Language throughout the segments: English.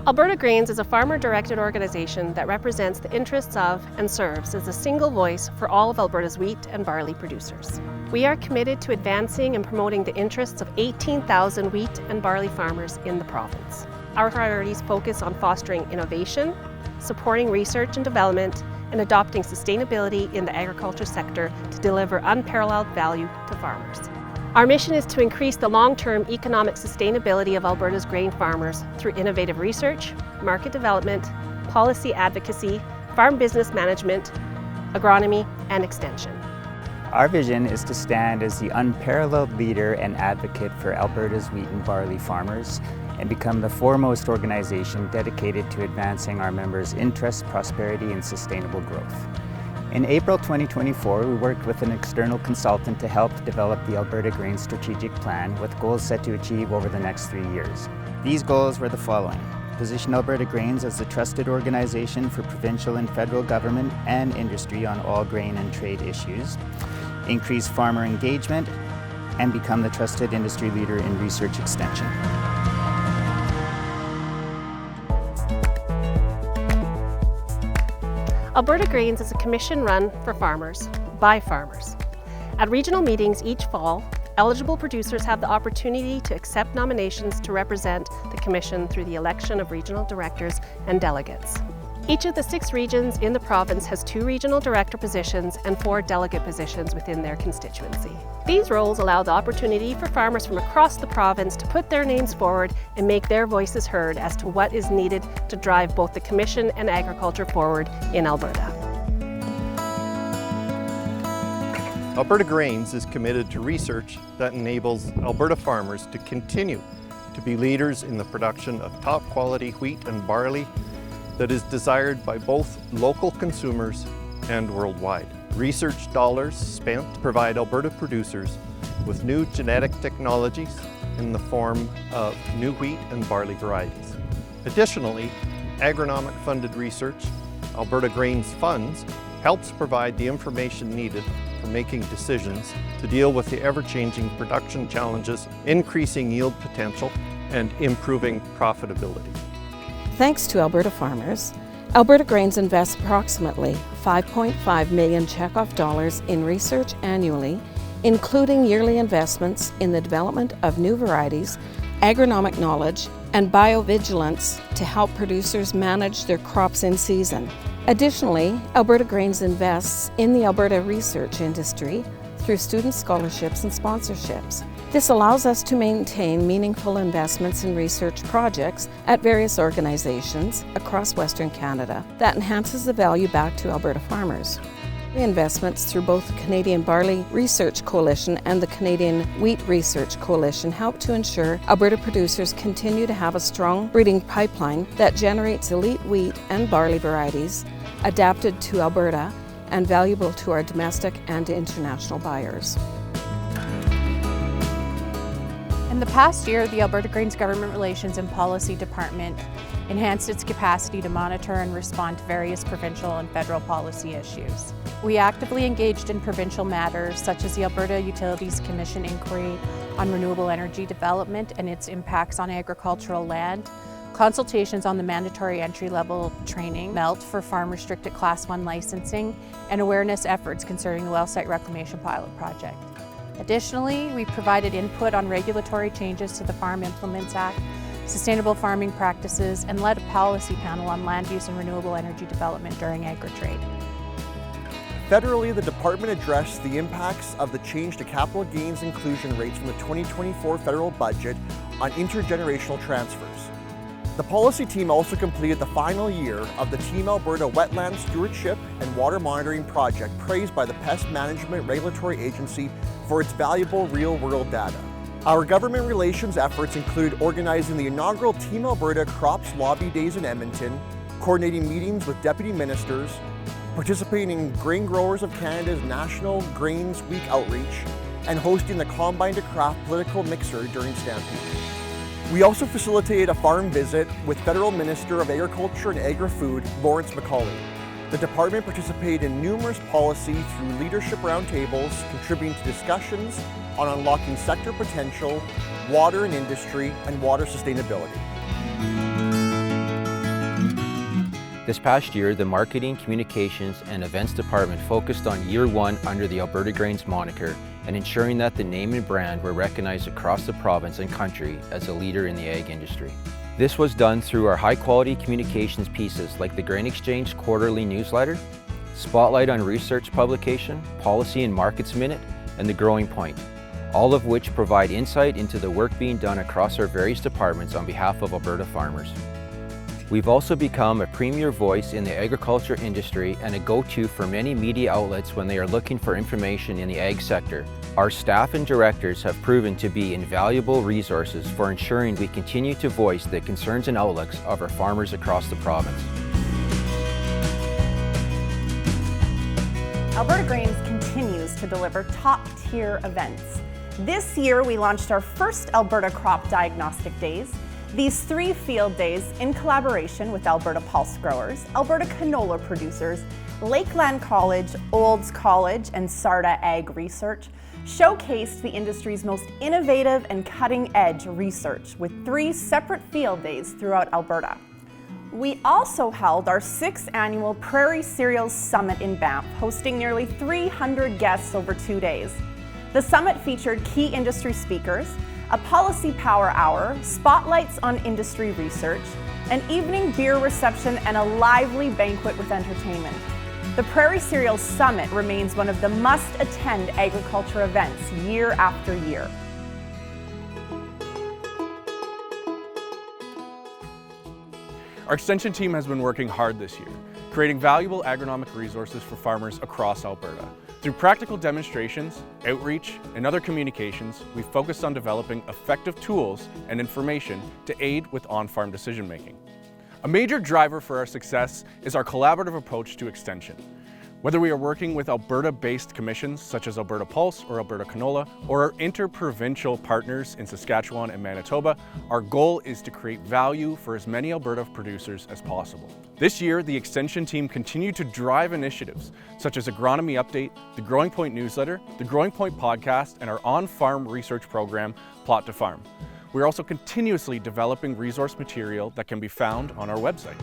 Alberta Grains is a farmer-directed organization that represents the interests of and serves as a single voice for all of Alberta's wheat and barley producers. We are committed to advancing and promoting the interests of 18,000 wheat and barley farmers in the province. Our priorities focus on fostering innovation, supporting research and development, and adopting sustainability in the agriculture sector to deliver unparalleled value to farmers. Our mission is to increase the long-term economic sustainability of Alberta's grain farmers through innovative research, market development, policy advocacy, farm business management, agronomy, and extension. Our vision is to stand as the unparalleled leader and advocate for Alberta's wheat and barley farmers and become the foremost organization dedicated to advancing our members' interests, prosperity, and sustainable growth. In April 2024, we worked with an external consultant to help develop the Alberta Grains strategic plan with goals set to achieve over the next 3 years. These goals were the following: position Alberta Grains as the trusted organization for provincial and federal government and industry on all grain and trade issues, increase farmer engagement, and become the trusted industry leader in research extension. Alberta Grains is a commission run for farmers, by farmers. At regional meetings each fall, eligible producers have the opportunity to accept nominations to represent the commission through the election of regional directors and delegates. Each of the 6 regions in the province has 2 regional director positions and 4 delegate positions within their constituency. These roles allow the opportunity for farmers from across the province to put their names forward and make their voices heard as to what is needed to drive both the commission and agriculture forward in Alberta. Alberta Grains is committed to research that enables Alberta farmers to continue to be leaders in the production of top quality wheat and barley that is desired by both local consumers and worldwide. Research dollars spent provide Alberta producers with new genetic technologies in the form of new wheat and barley varieties. Additionally, agronomic funded research, Alberta Grains Funds, helps provide the information needed for making decisions to deal with the ever-changing production challenges, increasing yield potential, and improving profitability. Thanks to Alberta farmers, Alberta Grains invests approximately 5.5 million checkoff dollars in research annually, including yearly investments in the development of new varieties, agronomic knowledge, and biovigilance to help producers manage their crops in season. Additionally, Alberta Grains invests in the Alberta research industry through student scholarships and sponsorships. This allows us to maintain meaningful investments in research projects at various organizations across Western Canada that enhances the value back to Alberta farmers. Investments through both the Canadian Barley Research Coalition and the Canadian Wheat Research Coalition help to ensure Alberta producers continue to have a strong breeding pipeline that generates elite wheat and barley varieties adapted to Alberta and valuable to our domestic and international buyers. In the past year, the Alberta Grains Government Relations and Policy Department enhanced its capacity to monitor and respond to various provincial and federal policy issues. We actively engaged in provincial matters such as the Alberta Utilities Commission inquiry on renewable energy development and its impacts on agricultural land, consultations on the mandatory entry-level training, MELT for farm-restricted Class 1 licensing, and awareness efforts concerning the well site reclamation pilot project. Additionally, we provided input on regulatory changes to the Farm Implements Act, sustainable farming practices, and led a policy panel on land use and renewable energy development during agri-trade. Federally, the department addressed the impacts of the change to capital gains inclusion rates from the 2024 federal budget on intergenerational transfers. The policy team also completed the final year of the Team Alberta Wetland Stewardship and Water Monitoring Project, praised by the Pest Management Regulatory Agency for its valuable real-world data. Our government relations efforts include organizing the inaugural Team Alberta Crops Lobby Days in Edmonton, coordinating meetings with deputy ministers, participating in Grain Growers of Canada's National Grains Week outreach, and hosting the Combine to Craft political mixer during Stampede. We also facilitated a farm visit with Federal Minister of Agriculture and Agri-Food, Lawrence MacAulay. The department participated in numerous policy through leadership roundtables, contributing to discussions on unlocking sector potential, water and industry, and water sustainability. This past year, the Marketing, Communications and Events Department focused on year one under the Alberta Grains moniker and ensuring that the name and brand were recognized across the province and country as a leader in the ag industry. This was done through our high-quality communications pieces like the Grain Exchange quarterly newsletter, Spotlight on Research publication, Policy and Markets Minute, and The Growing Point, all of which provide insight into the work being done across our various departments on behalf of Alberta farmers. We've also become a premier voice in the agriculture industry and a go-to for many media outlets when they are looking for information in the ag sector. Our staff and directors have proven to be invaluable resources for ensuring we continue to voice the concerns and outlooks of our farmers across the province. Alberta Grains continues to deliver top-tier events. This year, we launched our first Alberta Crop Diagnostic Days. These 3 field days, in collaboration with Alberta Pulse Growers, Alberta Canola Producers, Lakeland College, Olds College, and Sarda Ag Research, showcased the industry's most innovative and cutting-edge research with 3 separate field days throughout Alberta. We also held our 6th annual Prairie Cereals Summit in Banff, hosting nearly 300 guests over 2 days. The summit featured key industry speakers, a policy power hour, spotlights on industry research, an evening beer reception, and a lively banquet with entertainment. The Prairie Cereals Summit remains one of the must-attend agriculture events year after year. Our extension team has been working hard this year, creating valuable agronomic resources for farmers across Alberta. Through practical demonstrations, outreach, and other communications, we've focused on developing effective tools and information to aid with on-farm decision-making. A major driver for our success is our collaborative approach to extension. Whether we are working with Alberta-based commissions such as Alberta Pulse or Alberta Canola, or our inter-provincial partners in Saskatchewan and Manitoba, our goal is to create value for as many Alberta producers as possible. This year, the Extension team continued to drive initiatives such as Agronomy Update, the Growing Point newsletter, the Growing Point podcast, and our on-farm research program, Plot to Farm. We're also continuously developing resource material that can be found on our website.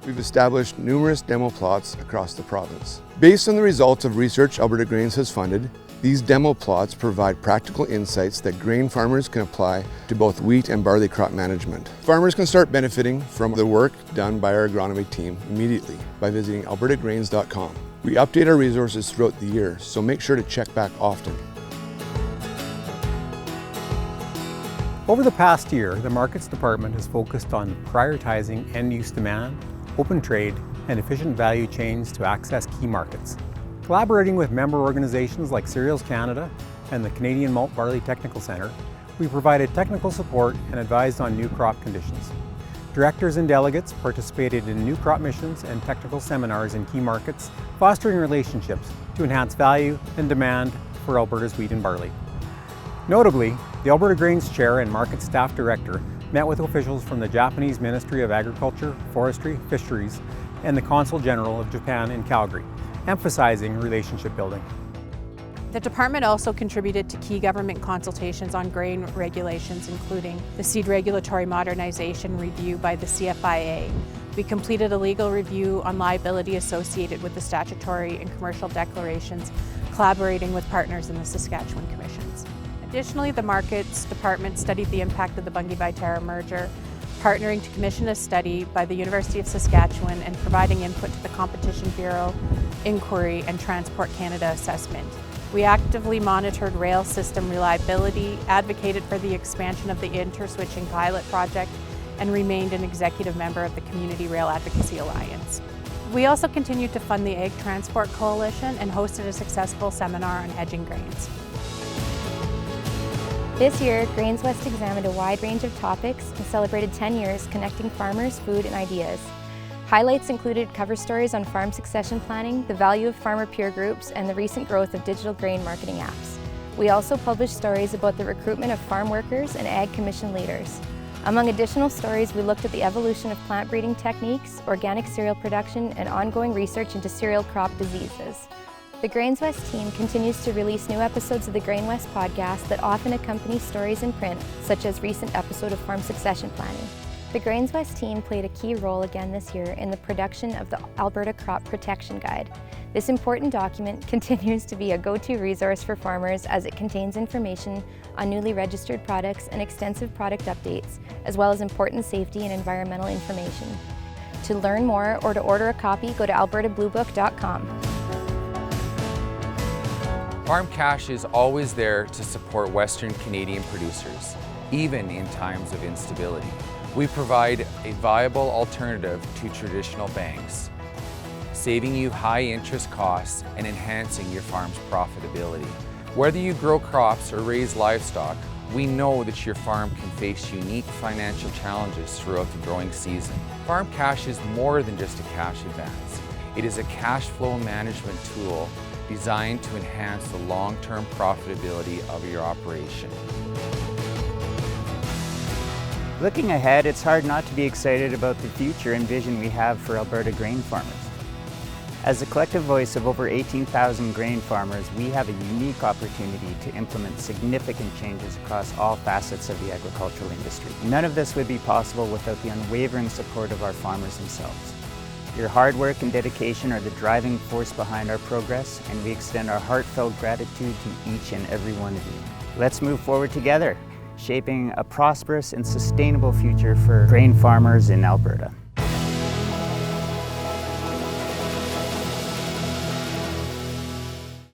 We've established numerous demo plots across the province. Based on the results of research Alberta Grains has funded, these demo plots provide practical insights that grain farmers can apply to both wheat and barley crop management. Farmers can start benefiting from the work done by our agronomy team immediately by visiting albertagrains.com. We update our resources throughout the year, so make sure to check back often. Over the past year, the Markets Department has focused on prioritizing end-use demand, open trade, and efficient value chains to access key markets. Collaborating with member organizations like Cereals Canada and the Canadian Malt Barley Technical Centre, we provided technical support and advised on new crop conditions. Directors and delegates participated in new crop missions and technical seminars in key markets, fostering relationships to enhance value and demand for Alberta's wheat and barley. Notably, the Alberta Grains Chair and Market Staff Director met with officials from the Japanese Ministry of Agriculture, Forestry, Fisheries, and the Consul General of Japan in Calgary, emphasizing relationship building. The department also contributed to key government consultations on grain regulations, including the Seed Regulatory Modernization Review by the CFIA. We completed a legal review on liability associated with the statutory and commercial declarations, collaborating with partners in the Saskatchewan Commissions. Additionally, the Markets Department studied the impact of the Bunge-Viterra merger, partnering to commission a study by the University of Saskatchewan and providing input to the Competition Bureau inquiry and Transport Canada assessment. We actively monitored rail system reliability, advocated for the expansion of the interswitching pilot project, and remained an executive member of the Community Rail Advocacy Alliance. We also continued to fund the Ag Transport Coalition and hosted a successful seminar on hedging grains. This year, Grains West examined a wide range of topics and celebrated 10 years connecting farmers, food, and ideas. Highlights included cover stories on farm succession planning, the value of farmer peer groups, and the recent growth of digital grain marketing apps. We also published stories about the recruitment of farm workers and Ag Commission leaders. Among additional stories, we looked at the evolution of plant breeding techniques, organic cereal production, and ongoing research into cereal crop diseases. The Grains West team continues to release new episodes of the Grain West podcast that often accompany stories in print, such as recent episode of farm succession planning. The Grains West team played a key role again this year in the production of the Alberta Crop Protection Guide. This important document continues to be a go-to resource for farmers as it contains information on newly registered products and extensive product updates, as well as important safety and environmental information. To learn more or to order a copy, go to albertabluebook.com. Farm Cash is always there to support Western Canadian producers, even in times of instability. We provide a viable alternative to traditional banks, saving you high interest costs and enhancing your farm's profitability. Whether you grow crops or raise livestock, we know that your farm can face unique financial challenges throughout the growing season. Farm Cash is more than just a cash advance. It is a cash flow management tool designed to enhance the long-term profitability of your operation. Looking ahead, it's hard not to be excited about the future and vision we have for Alberta grain farmers. As a collective voice of over 18,000 grain farmers, we have a unique opportunity to implement significant changes across all facets of the agricultural industry. None of this would be possible without the unwavering support of our farmers themselves. Your hard work and dedication are the driving force behind our progress, and we extend our heartfelt gratitude to each and every one of you. Let's move forward together, shaping a prosperous and sustainable future for grain farmers in Alberta.